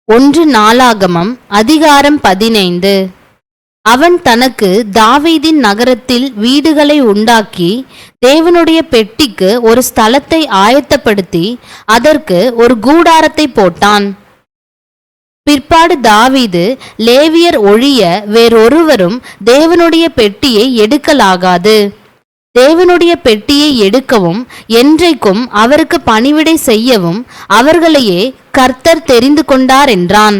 ஒன்று நாளாகமம் அதிகாரம் 15. அவன் தனக்கு தாவீதின் நகரத்தில் வீடுகளை உண்டாக்கி தேவனுடைய பெட்டிக்கு ஒரு ஸ்தலத்தை ஆயத்தப்படுத்தி அதற்கு ஒரு கூடாரத்தை போட்டான். பிற்பாடு தாவீது, லேவியர் ஒழிய வேறொருவரும் தேவனுடைய பெட்டியை எடுக்கலாகாது, தேவனுடைய பெட்டியை எடுக்கவும் என்றைக்கும் அவருக்கு பணிவிடை செய்யவும் அவர்களையே கர்த்தர் தெரிந்து கொண்டார் என்றான்.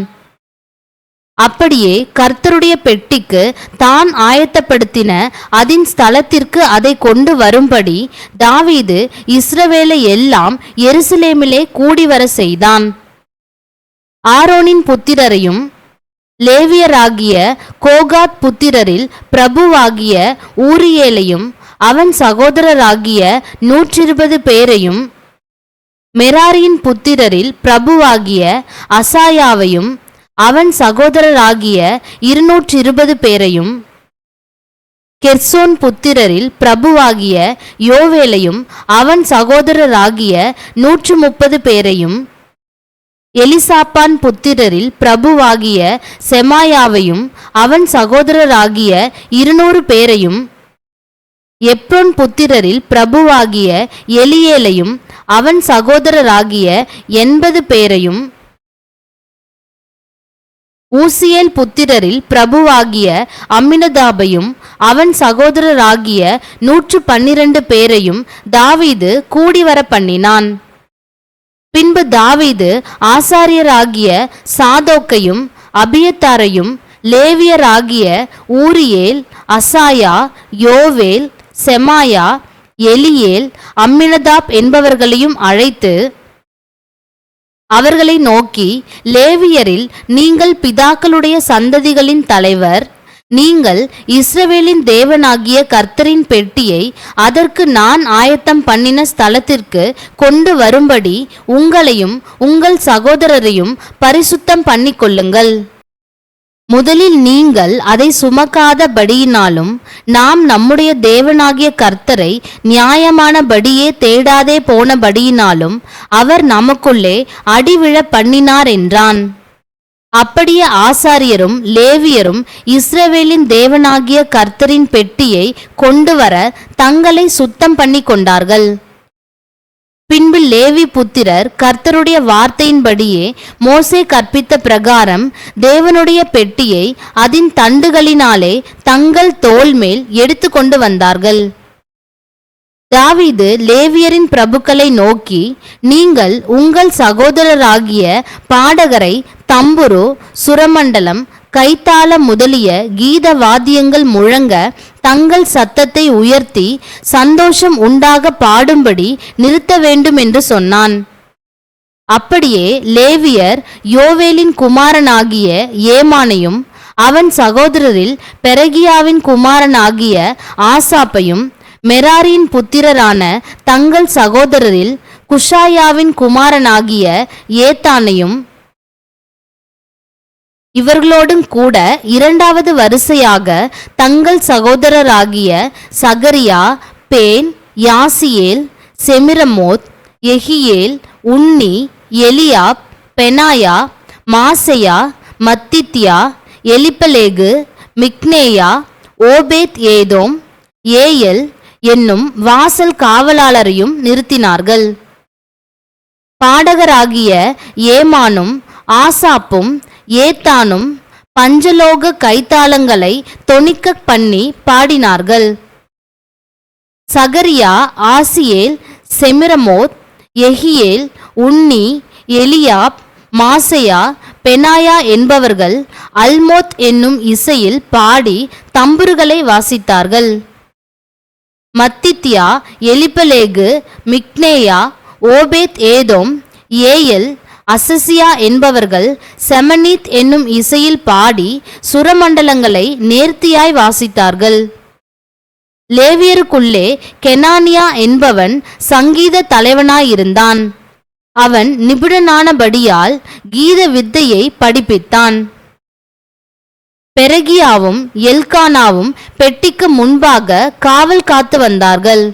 அப்படியே கர்த்தருடைய பெட்டிக்கு தான் ஆயத்தப்படுத்தின அதன் ஸ்தலத்திற்கு அதை கொண்டு வரும்படி தாவீது இஸ்ரவேலை எல்லாம் எருசலேமிலே கூடிவர செய்தான். ஆரோனின் புத்திரரையும் லேவியராகிய கோகாத் புத்திரரில் பிரபுவாகிய ஊரியேலையும் அவன் சகோதரராகிய 120 பேரையும், மெராரியின் புத்திரரில் பிரபுவாகிய அசாயாவையும் அவன் சகோதரராகிய 220 பேரையும், கெர்சோன் புத்திரரில் பிரபுவாகிய யோவேலையும் அவன் சகோதரராகிய 130 பேரையும், எலிசாப்பான் புத்திரரில் பிரபுவாகிய செமாயாவையும் அவன் சகோதரராகிய 200 பேரையும், எப்ரோன் புத்திரரில் பிரபுவாகிய எலியேலையும் அவன் சகோதரராகிய 80 பேரையும், ஊசியேல் புத்திரரில் பிரபுவாகிய அம்மினதாபையும் அவன் சகோதரராகிய 112 பேரையும் தாவீது கூடிவர பண்ணினான். பின்பு தாவீது ஆசாரியராகிய சாதோக்கையும் அபியத்தாரையும் லேவியராகிய ஊரியேல், அசாயா, யோவேல், செமாயா, எலியேல், அம்மினதாப் என்பவர்களையும் அழைத்து அவர்களை நோக்கி, லேவியரில் நீங்கள் பிதாக்களுடைய சந்ததிகளின் தலைவர், நீங்கள் இஸ்ரவேலின் தேவனாகிய கர்த்தரின் பெட்டியை அதற்கு நான் ஆயத்தம் பண்ணின ஸ்தலத்திற்கு கொண்டு வரும்படி உங்களையும் உங்கள் சகோதரரையும் பரிசுத்தம் பண்ணிக்கொள்ளுங்கள். முதலில் நீங்கள் அதை சுமக்காதபடியினாலும் நாம் நம்முடைய தேவனாகிய கர்த்தரை நியாயமானபடியே தேடாதே போனபடியினாலும் அவர் நமக்குள்ளே அடிவிழ பண்ணினார் என்றான். அப்படியே ஆசாரியரும் லேவியரும் இஸ்ரவேலின் தேவனாகிய கர்த்தரின் பெட்டியை கொண்டு வர தங்களை சுத்தம் பண்ணி கொண்டார்கள். பின்பு லேவி புத்திரர் கர்த்தருடைய வார்த்தையின்படியே மோசே கற்பித்த பிரகாரம் தேவனுடைய பெட்டியை அதன் தண்டுகளினாலே தங்கள் தோள் மேல் எடுத்து கொண்டு வந்தார்கள். தாவீது லேவியரின் பிரபுக்களை நோக்கி, நீங்கள் உங்கள் சகோதரராகிய பாடகரை தம்புரு, சுரமண்டலம், கைத்தாளம் முதலிய கீத வாத்தியங்கள் முழங்க தங்கள் சத்தத்தை உயர்த்தி சந்தோஷம் உண்டாக பாடும்படி நிறுத்த வேண்டும் என்று சொன்னான். அப்படியே லேவியர் யோவேலின் குமாரனாகிய ஏமானையும் அவன் சகோதரரில் பெரகியாவின் குமாரனாகிய ஆசாப்பையும், மெராரியின் புத்திரரான தங்கள் சகோதரரில் குஷாயாவின் குமாரனாகிய ஏத்தானையும் இவர்களோடும் கூட இரண்டாவது வரிசையாக தங்கள் சகோதரராகிய சகரியா, பேன், யாசியேல், செமிரமோத், எகியேல், உன்னி, எலியாப், பெனாயா, மாசையா, மத்தித்தியா, எலிப்பலேகு, மிக்னேயா, ஓபேத் ஏதோம், ஏயல் என்னும் வாசல் காவலாளரையும் நிறுத்தினார்கள். பாடகராகிய ஏமானும் ஆசாப்பும் ஏத்தானும் பஞ்சலோக கைத்தாளங்களை தொனிக்க பண்ணி பாடினார்கள். சகரியா, ஆசியேல், செமிரமோத், எகியேல், உன்னி, எலியாப், மாசையா, பெனாயா என்பவர்கள் அல்மோத் என்னும் இசையில் பாடி தம்புருகளை வாசித்தார்கள். மத்தித்தியா, எலிப்பலேகு, மிக்னேயா, ஓபேத் ஏதோம், ஏயல், அசசியா என்பவர்கள் செமனீத் என்னும் இசையில் பாடி சுரமண்டலங்களை நேர்த்தியாய் வாசித்தார்கள். லேவியருக்குள்ளே கெனானியா என்பவன் சங்கீத தலைவனாயிருந்தான். அவன் நிபுணனானபடியால் கீத வித்தையை படிப்பித்தான். பெரகியாவும் எல்கானாவும் பெட்டிக்கு முன்பாக காவல் காத்து வந்தார்கள்.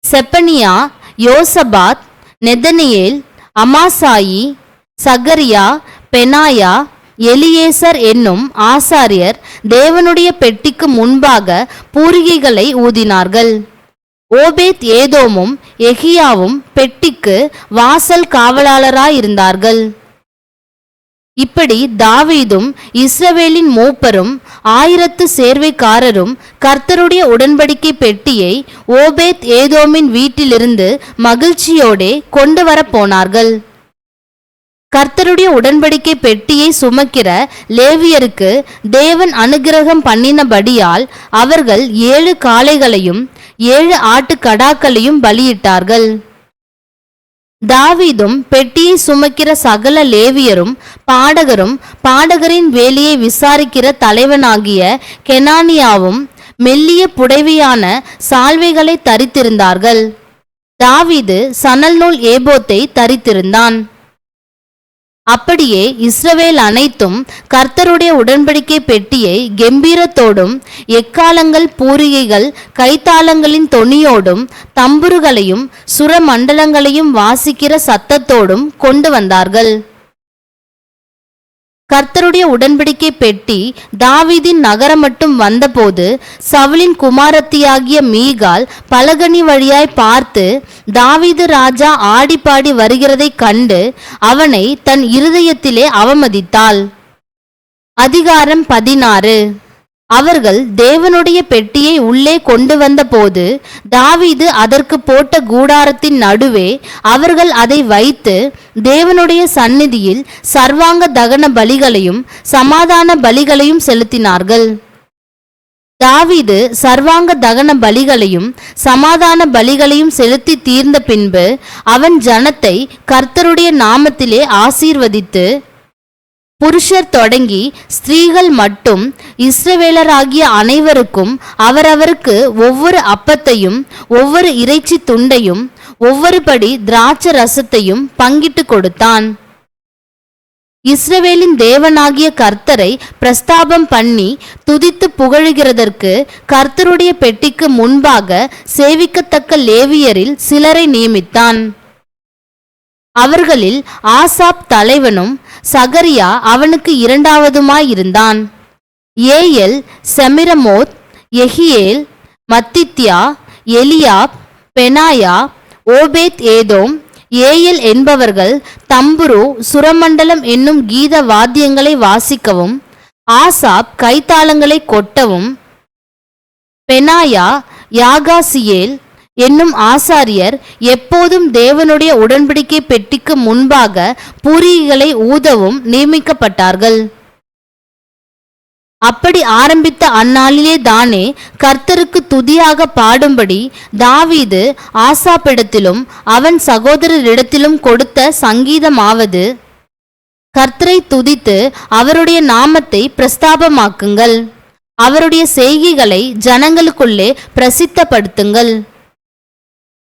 செப்பனியா, யோசபாத், நெதனியேல், அமாசாயி, சகரியா, பெனாயா, எலியேசர் என்னும் ஆசாரியர் தேவனுடைய பெட்டிக்கு முன்பாக பூரிகைகளை ஊதினார்கள். ஓபேத் ஏதோமும் எகியாவும் பெட்டிக்கு வாசல் காவலாளராயிருந்தார்கள். இப்படி தாவீதும் இஸ்ரவேலின் மூப்பரும் 1000 சேர்வைக்காரரும் கர்த்தருடைய உடன்படிக்கை பெட்டியை ஓபேத் ஏதோமின் வீட்டிலிருந்து மகிழ்ச்சியோடே கொண்டு வரப்போனார்கள். கர்த்தருடைய உடன்படிக்கை பெட்டியை சுமக்கிற லேவியருக்கு தேவன் அனுக்கிரகம் பண்ணினபடியால் அவர்கள் 7 காளைகளையும் 7 ஆட்டுக்கடாக்களையும் பலியிட்டார்கள். தாவீதும் பெட்டியை சுமக்கிற சகல லேவியரும் பாடகரும் பாடகரின் வேலையை விசாரிக்கிற தலைவனாகிய கெனானியாவும் மெல்லிய புடைவையான சால்வைகளை தரித்திருந்தார்கள். தாவீது சணல் நூல் ஏபோத்தை தரித்திருந்தான். அப்படியே இஸ்ரவேல் அனைத்தும் கர்த்தருடைய உடன்படிக்கை பெட்டியை கெம்பீரத்தோடும் எக்காலங்கள் பூரிகைகள் கைத்தாளங்களின் தொனியோடும் தம்புருகளையும் சுரமண்டலங்களையும் வாசிக்கிற சத்தத்தோடும் கொண்டு வந்தார்கள். கர்த்தருடைய உடன்படிக்கை பெட்டி தாவீதின் நகரம் மட்டும் வந்தபோது சவுலின் குமாரத்தியாகிய மீகால் பலகனி வழியாய் பார்த்து தாவீது ராஜா ஆடிப்பாடி வருகிறதைக் கண்டு அவனை தன் இருதயத்திலே அவமதித்தாள். அதிகாரம் 16. அவர்கள் தேவனுடைய பெட்டியை உள்ளே கொண்டு வந்தபோது தாவீது அதற்கு போட்ட கூடாரத்தின் நடுவே அவர்கள் அதை வைத்து தேவனுடைய சந்நிதியில் சர்வாங்க தகன பலிகளையும் சமாதான பலிகளையும் செலுத்தினார்கள். தாவீது சர்வாங்க தகன பலிகளையும் சமாதான பலிகளையும் செலுத்தி தீர்ந்த பின்பு அவன் ஜனத்தை கர்த்தருடைய நாமத்திலே ஆசீர்வதித்து புருஷர் தொடங்கி ஸ்திரீகள் மட்டும் இஸ்ரவேலராகிய அனைவருக்கும் அவரவருக்கு ஒவ்வொரு அப்பத்தையும் ஒவ்வொரு இறைச்சி துண்டையும் ஒவ்வொரு படி திராட்சை ரசத்தையும் பங்கிட்டு கொடுத்தான். இஸ்ரவேலின் தேவனாகிய கர்த்தரை பிரஸ்தாபம் பண்ணி துதித்து புகழுகிறதற்கு கர்த்தருடைய பெட்டிக்கு முன்பாக சேவிக்கத்தக்க லேவியரில் சிலரை நியமித்தான். அவர்களில் ஆசாப் தலைவனும் சகரியா அவனுக்கு 2வதுமாயிருந்தான். ஏயல், செமிரமோத், எகியேல், மத்தித்யா, எலியாப், பெனாயா, ஓபேத் ஏதோம், ஏயல் என்பவர்கள் தம்புரு சுரமண்டலம் என்னும் கீத வாத்தியங்களை வாசிக்கவும் ஆசாப் கைத்தாளங்களை கொட்டவும் பெனாயா யாகாசியேல் என்னும் ஆசாரியர் எப்போதும் தேவனுடைய உடன்படிக்கை பெட்டிக்கு முன்பாக பூரிகைகளை ஊதவும் நியமிக்கப்பட்டார்கள். அப்படி ஆரம்பித்த அந்நாளிலே தானே கர்த்தருக்கு துதியாக பாடும்படி தாவீது ஆசாப்பிடத்திலும் அவன் சகோதரரிடத்திலும் கொடுத்த சங்கீதமாவது, கர்த்தரை துதித்து அவருடைய நாமத்தை பிரஸ்தாபமாக்குங்கள், அவருடைய செய்கைகளை ஜனங்களுக்குள்ளே பிரசித்தப்படுத்துங்கள்,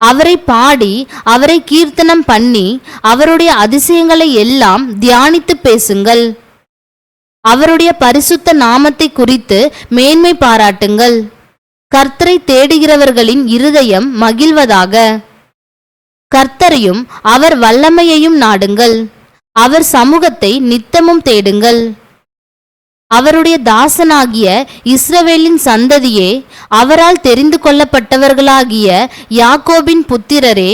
அவரை பாடி அவரை கீர்த்தனம் பண்ணி அவருடைய அதிசயங்களை எல்லாம் தியானித்து பேசுங்கள், அவருடைய பரிசுத்த நாமத்தை குறித்து மேன்மை பாராட்டுங்கள், கர்த்தரை தேடுகிறவர்களின் இருதயம் மகிழ்வதாக, கர்த்தரையும் அவர் வல்லமையையும் நாடுங்கள், அவர் சமூகத்தை நித்தமும் தேடுங்கள், அவருடைய தாசனாகிய இஸ்ரவேலின் சந்ததியே, அவரால் தெரிந்து கொள்ளப்பட்டவர்களாகிய யாக்கோபின் புத்திரரே,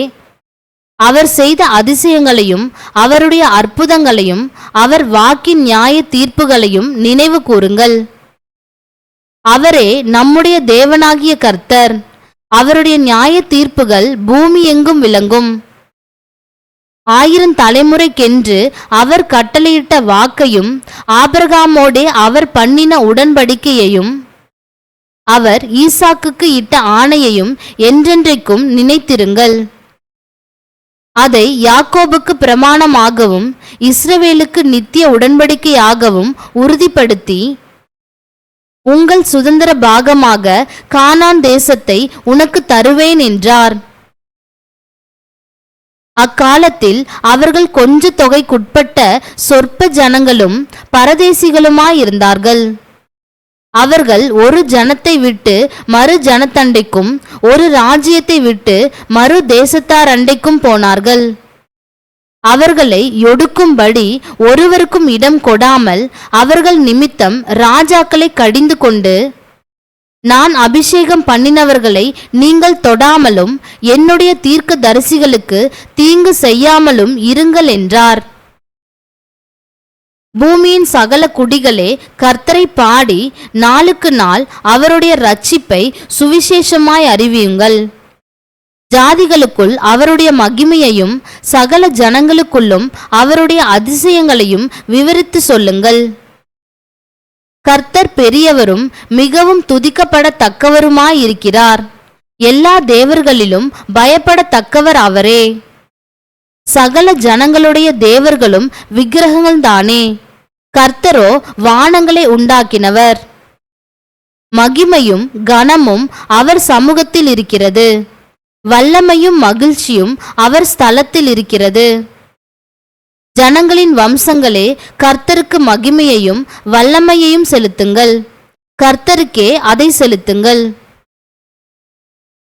அவர் செய்த அதிசயங்களையும் அவருடைய அற்புதங்களையும் அவர் வாக்கின் நியாய தீர்ப்புகளையும் நினைவு கூறுங்கள். அவரே நம்முடைய தேவனாகிய கர்த்தர், அவருடைய நியாய தீர்ப்புகள் பூமி எங்கும் விளங்கும். 1000 தலைமுறைக்கென்று அவர் கட்டளையிட்ட வாக்கையும் ஆபிரகாமோடே அவர் பண்ணின உடன்படிக்கையையும் அவர் ஈசாக்குக்கு இட்ட ஆணையையும் என்றென்றைக்கும் நினைத்திருங்கள். அதை யாக்கோபுக்கு பிரமாணமாகவும் இஸ்ரவேலுக்கு நித்திய உடன்படிக்கையாகவும் உறுதிப்படுத்தி உங்கள் சுதந்திர பாகமாக கானான் தேசத்தை உனக்கு தருவேன் என்றார். அக்காலத்தில் அவர்கள் கொஞ்ச தொகைக்குட்பட்ட சொற்ப ஜனங்களும் பரதேசிகளுமாயிருந்தார்கள். அவர்கள் ஒரு ஜனத்தை விட்டு மறு ஜனத்தண்டைக்கும் ஒரு ராஜ்யத்தை விட்டு மறு தேசத்தார் அண்டைக்கும் போனார்கள். அவர்களை ஒடுக்கும்படி ஒருவருக்கும் இடம் கொடாமல் அவர்கள் நிமித்தம் ராஜாக்களை கடிந்து கொண்டு, நான் அபிஷேகம் பண்ணினவர்களை நீங்கள் தொடாமலும் என்னுடைய தீர்க்க தரிசிகளுக்கு தீங்கு செய்யாமலும் இருங்கள் என்றார். பூமியின் சகல குடிகளே, கர்த்தரை பாடி நாளுக்கு நாள் அவருடைய இரட்சிப்பை சுவிசேஷமாய் அறிவியுங்கள். ஜாதிகளுக்குள் அவருடைய மகிமையையும் சகல ஜனங்களுக்குள்ளும் அவருடைய அதிசயங்களையும் விவரித்து சொல்லுங்கள். கர்த்தர் பெரியவரும் மிகவும் துதிக்கப்படத்தக்கவருமாயிருக்கிறார். எல்லா தேவர்களிலும் பயப்படத்தக்கவர் அவரே. சகல ஜனங்களுடைய தேவர்களும் விக்கிரகங்கள்தானே. கர்த்தரோ வானங்களை உண்டாக்கினவர். மகிமையும் கனமும் அவர் சமூகத்தில் இருக்கிறது. வல்லமையும் மகிழ்ச்சியும் அவர் ஸ்தலத்தில் இருக்கிறது. ஜனங்களின் வம்சங்களே, கர்த்தருக்கு மகிமையையும் வல்லமையையும் செலுத்துங்கள். கர்த்தருக்கே அதை செலுத்துங்கள்.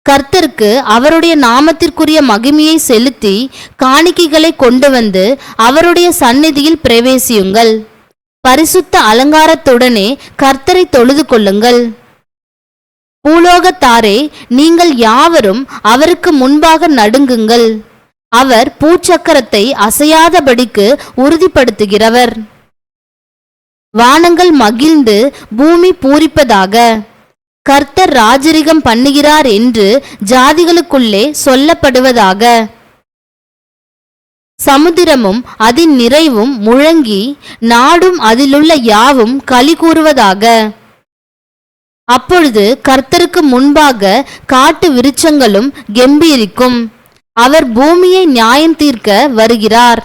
கர்த்தருக்கு அவருடைய நாமத்திற்குரிய மகிமையை செலுத்தி காணிக்கைகளை கொண்டு வந்து அவருடைய சந்நிதியில் பிரவேசியுங்கள். பரிசுத்த அலங்காரத்துடனே கர்த்தரை தொழுது கொள்ளுங்கள். பூலோகத்தாரே, நீங்கள் யாவரும் அவருக்கு முன்பாக நடுங்குங்கள். அவர் பூச்சக்கரத்தை அசையாதபடிக்கு உறுதிப்படுத்துகிறவர். வானங்கள் மகிழ்ந்து பூமி பூரிப்பதாக. கர்த்தர் ராஜரிகம் பண்ணுகிறார் என்று ஜாதிகளுக்குள்ளே சொல்லப்படுவதாக. சமுத்திரமும் அதன் நிறைவும் முழங்கி நாடும் அதிலுள்ள யாவும் களி கூறுவதாக. அப்பொழுது கர்த்தருக்கு முன்பாக காட்டு விருட்சங்களும் கெம்பீரிக்கும். அவர் பூமியை நியாயம் தீர்க்க வருகிறார்.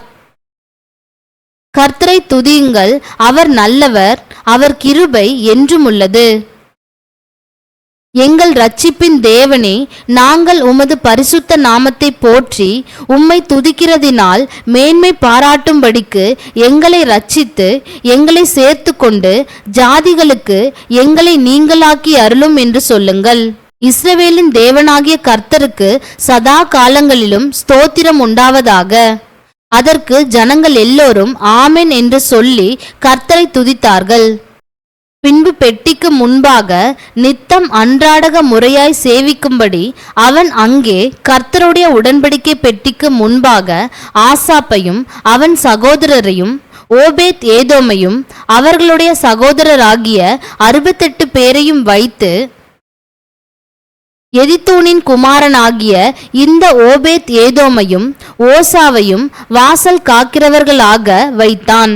கர்த்தரை துதியுங்கள், அவர் நல்லவர், அவர் கிருபை என்றும் உள்ளது. எங்கள் இரட்சிப்பின் தேவனே, நாங்கள் உமது பரிசுத்த நாமத்தை போற்றி உம்மை துதிக்கிறதினால் மேன்மை பாராட்டும்படிக்கு எங்களை இரட்சித்து எங்களை சேர்த்து கொண்டு ஜாதிகளுக்கு எங்களை நீங்களாக்கி அருளும் என்று சொல்லுங்கள். இஸ்ரவேலின் தேவனாகிய கர்த்தருக்கு சதா காலங்களிலும் ஸ்தோத்திரம் உண்டாவதாக. அதற்கு ஜனங்கள் எல்லோரும் ஆமென் என்று சொல்லி கர்த்தரை துதித்தார்கள். பின்பு பெட்டிக்கு முன்பாக நித்தம் அன்றாடக முறையாய் சேவிக்கும்படி அவன் அங்கே கர்த்தருடைய உடன்படிக்கை பெட்டிக்கு முன்பாக ஆசாப்பையும் அவன் சகோதரரையும் ஓபேத் ஏதோமையும் அவர்களுடைய சகோதரராகிய 68 பேரையும் வைத்து, எதித்தூனின் குமாரனாகிய இந்த ஓபேத் ஏதோமையும் ஓசாவையும் வாசல் காக்கிறவர்களாக வைத்தான்.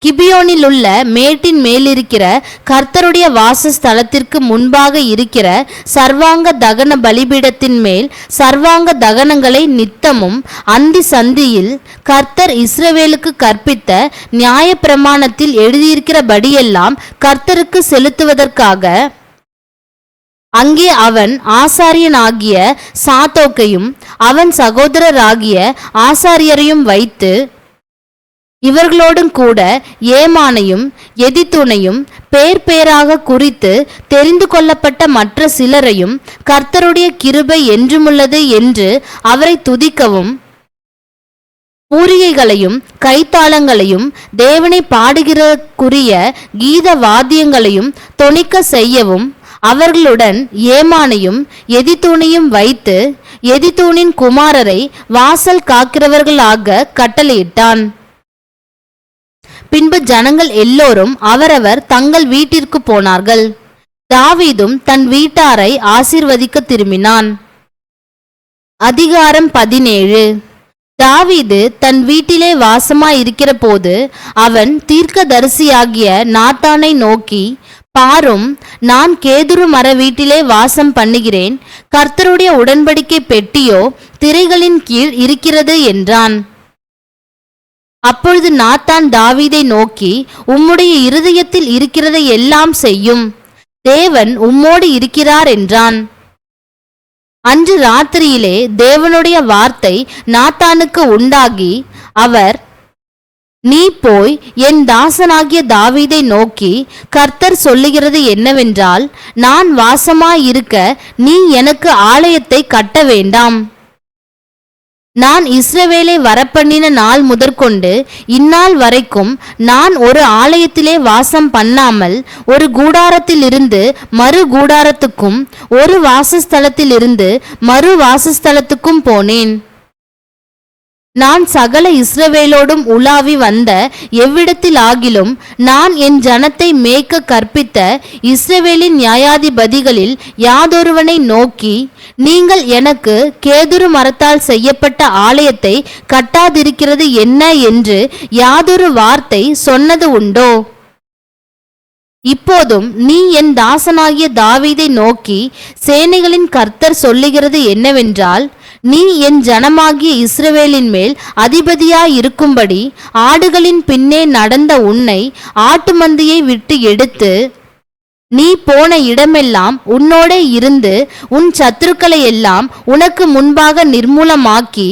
கிபியோனில் உள்ள மேட்டின் மேலிருக்கிற கர்த்தருடைய வாசஸ்தலத்திற்கு முன்பாக இருக்கிற சர்வாங்க தகன பலிபீடத்தின் மேல் சர்வாங்க தகனங்களை நித்தமும் அந்தி சந்தியில் கர்த்தர் இஸ்ரவேலுக்கு கற்பித்த நியாயப்பிரமாணத்தில் எழுதியிருக்கிறபடியெல்லாம் கர்த்தருக்கு செலுத்துவதற்காக அங்கே அவன் ஆசாரியனாகிய சாதோக்கையும் அவன் சகோதரராகிய ஆசாரியரையும் வைத்து, இவர்களோடும் கூட ஏமானையும் எதித்துனையும் பேர் பேராக குறித்து தெரிந்து கொள்ளப்பட்ட மற்ற சிலரையும் கர்த்தருடைய கிருபை என்றுமுள்ளது என்று அவரை துதிக்கவும், பூரிகைகளையும் கைத்தாளங்களையும் தேவனை பாடுகிறக்குரிய கீத வாத்தியங்களையும் தொனிக்க செய்யவும் அவர்களுடன் ஏமானையும் எதித்தூனையும் வைத்து எதித்தூனின் குமாரரை வாசல் காக்கிறவர்களாக கட்டளையிட்டான். பின்பு ஜனங்கள் எல்லோரும் அவரவர் தங்கள் வீட்டிற்கு போனார்கள். தாவீதும் தன் வீட்டாரை ஆசீர்வதிக்க திரும்பினான். அதிகாரம் 17. தாவீது தன் வீட்டிலே வாசமாயிருக்கிற போது அவன் தீர்க்கதரிசியாகிய நாத்தானை நோக்கி, பாரும், நான் கேதுரு மர வீட்டிலே வாசம் பண்ணுகிறேன். கர்த்தருடைய உடன்படிக்கை பெட்டியோ திரைகளின் கீழ் இருக்கிறது என்றான். அப்பொழுது நாத்தான் தாவீதை நோக்கி, உம்முடைய இருதயத்தில் இருக்கிறதை எல்லாம் செய்யும், தேவன் உம்மோடு இருக்கிறார் என்றான். அன்று ராத்திரியிலே தேவனுடைய வார்த்தை நாத்தானுக்கு உண்டாகி, அவர், நீ போய் என் தாசனாகிய தாவீதை நோக்கி, கர்த்தர் சொல்லுகிறது என்னவென்றால், நான் வாசமாயிருக்க நீ எனக்கு ஆலயத்தை கட்ட வேண்டாம். நான் இஸ்ரவேலை வரப்பண்ணின நாள் முதற்கொண்டு இந்நாள் வரைக்கும் நான் ஒரு ஆலயத்திலே வாசம் பண்ணாமல் ஒரு கூடாரத்திலிருந்து மறு கூடாரத்துக்கும் ஒரு வாசஸ்தலத்திலிருந்து மறு வாசஸ்தலத்துக்கும் போனேன். நான் சகல இஸ்ரவேலோடும் உலாவி வந்த எவ்விடத்தில் ஆகிலும் நான் என் ஜனத்தை மேய்க்க கற்பித்த இஸ்ரவேலின் நியாயாதிபதிகளில் யாதொருவனை நோக்கி, நீங்கள் எனக்கு கேதுரு மரத்தால் செய்யப்பட்ட ஆலயத்தை கட்டாதிருக்கிறது என்ன என்று யாதொரு வார்த்தை சொன்னது உண்டோ? இப்போதும் நீ என் தாசனாகிய தாவீதை நோக்கி, சேனைகளின் கர்த்தர் சொல்லுகிறது என்னவென்றால், நீ என் ஜனமாகிய இஸ்ரவேலின் மேல் அதிபதியாயிருக்கும்படி ஆடுகளின் பின்னே நடந்த உன்னை ஆட்டு மந்தையை விட்டு எடுத்து நீ போன இடமெல்லாம் உன்னோடே இருந்து உன் சத்துருக்களை எல்லாம் உனக்கு முன்பாக நிர்மூலமாக்கி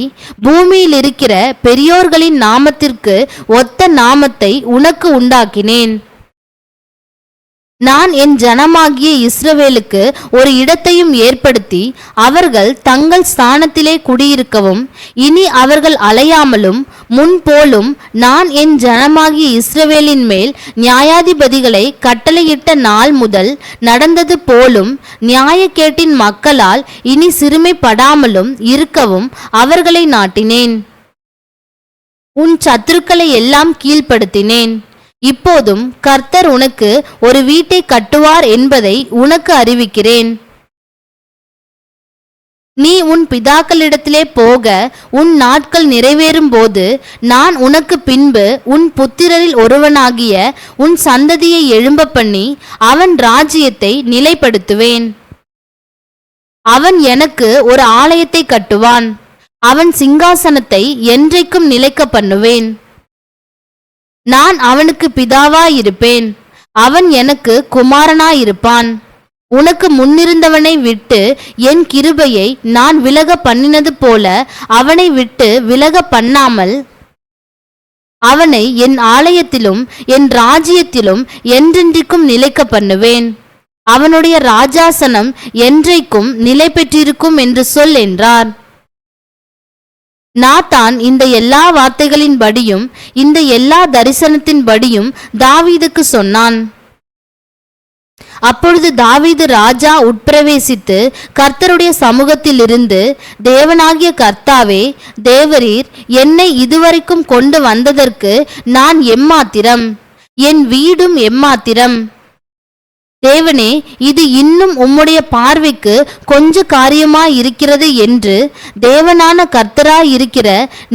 பூமியில் இருக்கிற பெரியோர்களின் நாமத்திற்கு ஒத்த நாமத்தை உனக்கு உண்டாக்கினேன். நான் என் ஜனமாகிய இஸ்ரவேலுக்கு ஒரு இடத்தையும் ஏற்படுத்தி அவர்கள் தங்கள் ஸ்தானத்திலே குடியிருக்கவும் இனி அவர்கள் அலையாமலும் முன்போலும் நான் என் ஜனமாகிய இஸ்ரவேலின் மேல் நியாயாதிபதிகளை கட்டளையிட்ட நாள் முதல் நடந்தது போலும் நியாயக்கேட்டின் மக்களால் இனி சிறுமைப்படாமலும் இருக்கவும் அவர்களை நாட்டினேன். உன் சத்துருக்களை எல்லாம் கீழ்ப்படுத்தினேன். இப்போதும் கர்த்தர் உனக்கு ஒரு வீட்டை கட்டுவார் என்பதை உனக்கு அறிவிக்கிறேன். நீ உன் பிதாக்களிடத்திலே போக உன் நாட்கள் நிறைவேறும் போது நான் உனக்கு பின்பு உன் புத்திரரில் ஒருவனாகிய உன் சந்ததியை எழும்ப பண்ணி அவன் ராஜ்யத்தை நிலைப்படுத்துவேன். அவன் எனக்கு ஒரு ஆலயத்தை கட்டுவான். அவன் சிங்காசனத்தை என்றைக்கும் நிலைக்க பண்ணுவேன். நான் அவனுக்கு பிதாவாயிருப்பேன், அவன் எனக்கு குமாரனாயிருப்பான். உனக்கு முன்னிருந்தவனை விட்டு என் கிருபையை நான் விலக பண்ணினது போல அவனை விட்டு விலக பண்ணாமல் அவனை என் ஆலயத்திலும் என் ராஜ்யத்திலும் என்றென்றைக்கும் நிலைக்க பண்ணுவேன். அவனுடைய ராஜாசனம் என்றைக்கும் நிலை பெற்றிருக்கும் என்று சொல் என்றார். நாத்தான் இந்த எல்லா வார்த்தைகளின்படியும் இந்த எல்லா தரிசனத்தின்படியும் தாவீதுக்கு சொன்னான். அப்பொழுது தாவீது ராஜா உட்பிரவேசித்து கர்த்தருடைய சமூகத்தில் இருந்து, தேவனாகிய கர்த்தாவே, தேவரீர் என்னை இதுவரைக்கும் கொண்டு வந்ததற்கு நான் எம்மாத்திரம், என் வீடும் எம்மாத்திரம். தேவனே, இது இன்னும் உம்முடைய பார்வைக்கு கொஞ்ச காரியமாயிருக்கிறது என்று தேவனான கர்த்தராயிருக்கிற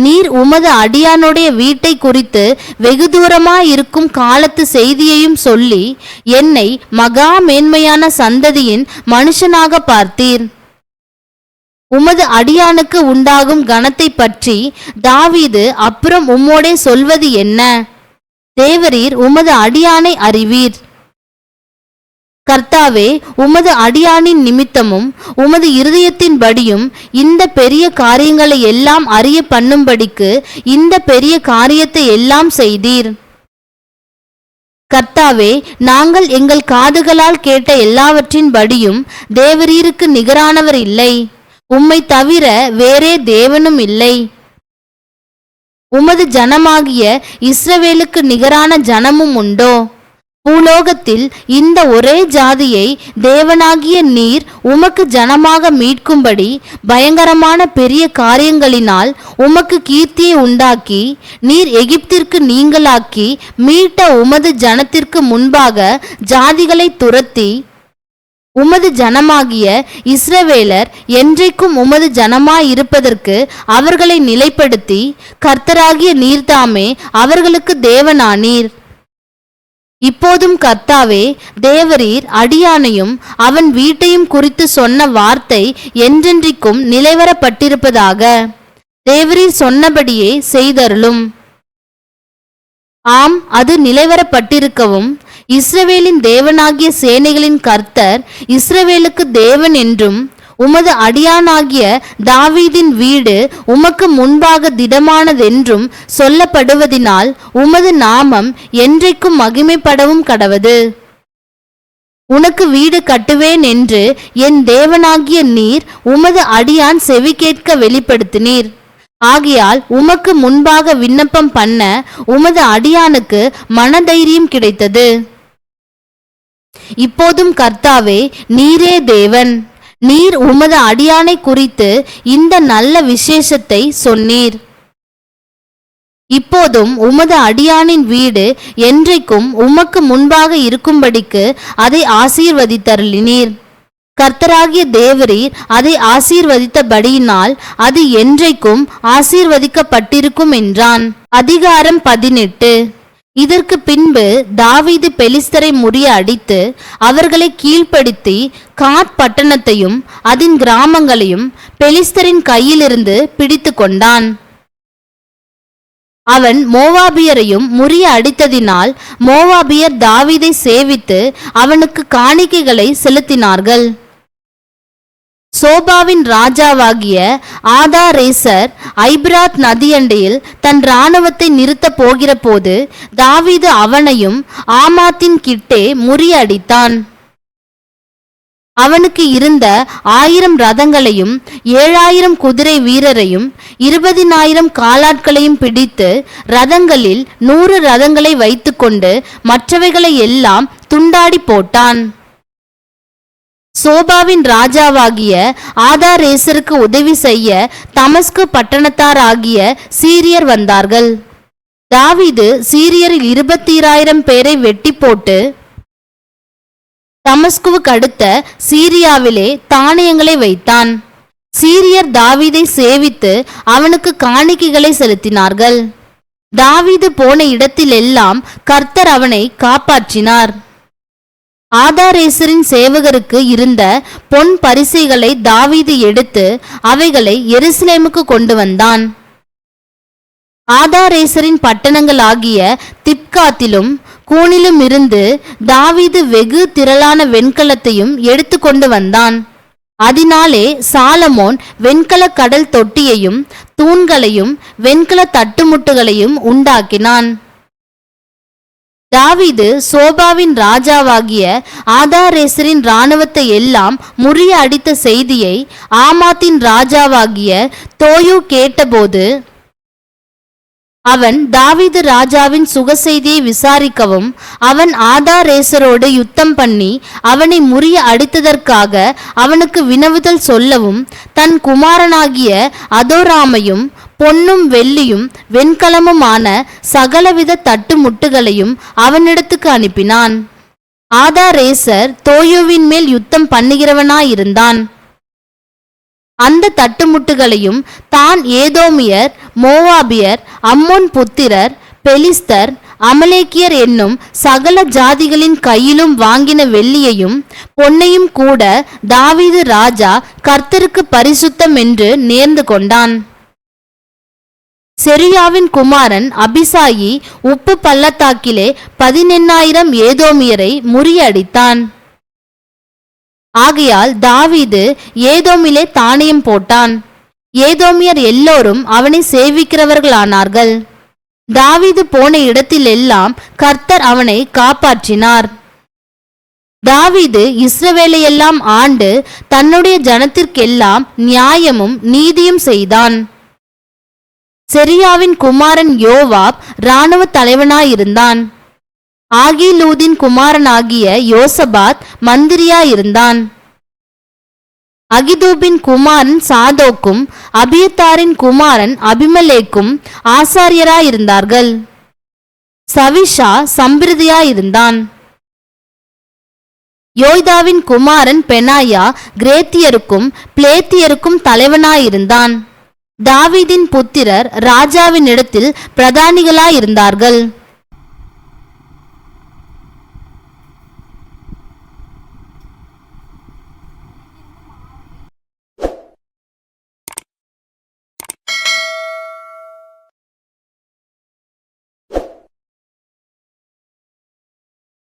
நீர் உமது அடியானுடைய வீட்டை குறித்து வெகு தூரமாயிருக்கும் காலத்து செய்தியையும் சொல்லி என்னை மகா மேன்மையான சந்ததியின் மனுஷனாக பார்த்தீர். உமது அடியானுக்கு உண்டாகும் கனத்தை பற்றி தாவீது அப்புறம் உம்மோடே சொல்வது என்ன? தேவரீர் உமது அடியானை அறிவீர். கர்த்தாவே, உமது அடியானின் நிமித்தமும் உமது இருதயத்தின்படியும் இந்த பெரிய காரியங்களை எல்லாம் அறிய பண்ணும்படிக்கு இந்த பெரிய காரியத்தை எல்லாம் செய்தீர். கர்த்தாவே, நாங்கள் எங்கள் காதுகளால் கேட்ட எல்லாவற்றின்படியும் தேவரீருக்கு நிகரானவர் இல்லை, உம்மை தவிர வேறே தேவனும் இல்லை. உமது ஜனமாகிய இஸ்ரவேலுக்கு நிகரான ஜனமும் உண்டோ? பூலோகத்தில் இந்த ஒரே ஜாதியை தேவனாகிய நீர் உமக்கு ஜனமாக மீட்கும்படி பயங்கரமான பெரிய காரியங்களினால் உமக்கு கீர்த்தியை உண்டாக்கி நீர் எகிப்திற்கு நீங்களாக்கி மீட்ட உமது ஜனத்திற்கு முன்பாக ஜாதிகளை துரத்தி உமது ஜனமாகிய இஸ்ரவேலர் என்றைக்கும் உமது ஜனமாயிருப்பதற்கு அவர்களை நிலைப்படுத்தி கர்த்தராகிய நீர்தாமே அவர்களுக்கு தேவனானீர். இப்போதும் கர்த்தாவே, தேவரீர் அடியானையும் அவன் வீட்டையும் குறித்து சொன்ன வார்த்தை என்றென்றைக்கும் நிலைவரப்பட்டிருப்பதாக. தேவரீர் சொன்னபடியே செய்தருளும். ஆம், அது நிலைவரப்பட்டிருக்கவும் இஸ்ரவேலின் தேவனாகிய சேனைகளின் கர்த்தர் இஸ்ரவேலுக்கு தேவன் என்றும் உமது அடியானாகிய தாவீதின் வீடு உமக்கு முன்பாக திடமானதென்றும் சொல்லப்படுவதினால் உமது நாமம் என்றைக்கும் மகிமைப்படவும் கடவது. உனக்கு வீடு கட்டுவேன் என்று என் தேவனாகிய நீர் உமது அடியான் செவி கேட்க வெளிப்படுத்தினீர். ஆகையால் உமக்கு முன்பாக விண்ணப்பம் பண்ண உமது அடியானுக்கு மனதைரியம் கிடைத்தது. இப்போதும் கர்த்தாவே, நீரே தேவன். நீர் உமது அடியானை குறித்து இந்த நல்ல விசேஷத்தை சொன்னீர். இப்போதும் உமது அடியானின் வீடு என்றைக்கும் உமக்கு முன்பாக இருக்கும்படிக்கு அதை ஆசீர்வதித்தருளினீர். கர்த்தராகிய தேவரீர் அதை ஆசீர்வதித்தபடியினால் அது என்றைக்கும் ஆசீர்வதிக்கப்பட்டிருக்கும் என்றான். அதிகாரம் 18. இதற்கு பின்பு தாவீது பெலிஸ்தரை முறிய அடித்து அவர்களை கீழ்ப்படுத்தி காத் பட்டணத்தையும் அதன் கிராமங்களையும் பெலிஸ்தரின் கையிலிருந்து பிடித்து கொண்டான். அவன் மோவாபியரையும் முறிய அடித்ததினால் மோவாபியர் தாவீதை சேவித்து அவனுக்கு காணிக்கைகளை செலுத்தினார்கள். சோபாவின் ராஜாவாகிய ஆதாரேசர் ஐபிராத் நதியண்டையில் தன் இராணுவத்தை நிறுத்தப் போகிற போது தாவீது அவனையும் ஆமாத்தின் கிட்டே முறியடித்தான். அவனுக்கு இருந்த 1000 ரதங்களையும் 7000 குதிரை வீரரையும் 20,000 காலாட்களையும் பிடித்து ரதங்களில் 100 ரதங்களை வைத்துக்கொண்டு மற்றவைகளை எல்லாம் துண்டாடி போட்டான். சோபாவின் ராஜாவாகிய ஆதாரேசருக்கு உதவி செய்ய தமஸ்கு பட்டணத்தாராகிய சீரியர் வந்தார்கள். தாவீது சீரியரில் 22,000 பேரை வெட்டி போட்டு தமஸ்குவுக்கு அடுத்த சீரியாவிலே தானியங்களை வைத்தான். சீரியர் தாவீதை சேவித்து அவனுக்கு காணிக்கைகளை செலுத்தினார்கள். தாவீது போன இடத்திலெல்லாம் கர்த்தர் அவனை காப்பாற்றினார். ஆதாரேசரின் சேவகருக்கு இருந்த பொன் பரிசைகளை தாவீது எடுத்து அவைகளை எருசலேமுக்கு கொண்டு வந்தான். ஆதாரேசரின் பட்டணங்களாகிய திப்காத்திலும் கூனிலும் இருந்து தாவீது வெகு திரளான வெண்கலத்தையும் எடுத்து கொண்டு வந்தான். அதனாலே சாலமோன் வெண்கல கடல் தொட்டியையும் தூண்களையும் வெண்கல தட்டுமுட்டுகளையும் உண்டாக்கினான். தாவீது சோபாவின் ராஜாவாகிய ஆதாரேசரின் இராணுவத்தை எல்லாம் முறிய அடித்த செய்தியை ஆமாத்தின் ராஜாவாகிய தோயூ கேட்டபோது அவன் தாவீது ராஜாவின் சுகசெய்தியை விசாரிக்கவும் அவன் ஆதாரேசரோடு யுத்தம் பண்ணி அவனை முறிய அடித்ததற்காக அவனுக்கு வினவுதல் சொல்லவும் தன் குமாரனாகிய அதோராமையும் பொன்னும் வெள்ளியும் வெண்கலமுமான சகலவித தட்டு முட்டுகளையும் அவனிடத்துக்கு அனுப்பினான். ஆதாரேசர் தோயூவின் மேல் யுத்தம் பண்ணுகிறவனாயிருந்தான். அந்த தட்டுமுட்டுகளையும் தான் ஏதோமியர், மோவாபியர், அம்மோன் புத்திரர், பெலிஸ்தர், அமலேக்கியர் என்னும் சகல ஜாதிகளின் கையிலும் வாங்கின வெள்ளியையும் பொன்னையும் கூட தாவீது ராஜா கர்த்தருக்கு பரிசுத்தம் என்று நேர்ந்து கொண்டான். செருயாவின் குமாரன் அபிசாயி உப்பு பள்ளத்தாக்கிலே 18,000 ஏதோமியரை முறியடித்தான். ஆகையால் தாவீது ஏதோமிலே தானியம் போட்டான். ஏதோமியர் எல்லோரும் அவனை சேவிக்கிறவர்களானார்கள். தாவீது போன இடத்திலெல்லாம் கர்த்தர் அவனை காப்பாற்றினார். தாவீது இஸ்ரவேலையெல்லாம் ஆண்டு தன்னுடைய ஜனத்திற்கெல்லாம் நியாயமும் நீதியும் செய்தான். செரியாவின் குமாரன் யோவாப் இராணுவ தலைவனாயிருந்தான். ஆகிலூதின் குமாரனாகிய யோசபாத் மந்திரியாயிருந்தான். அகிதூபின் குமாரன் சாதோக்கும் அபியத்தாரின் குமாரன் அபிமெலேக்கும் ஆசாரியராயிருந்தார்கள். சவிஷா சம்பிரதியாயிருந்தான். யோய்தாவின் குமாரன் பெனாயா கிரேத்தியருக்கும் பிளேத்தியருக்கும் தலைவனாயிருந்தான். தாவீதின் புத்திரர் ராஜாவின் இடத்தில் பிரதானிகளாயிருந்தார்கள்.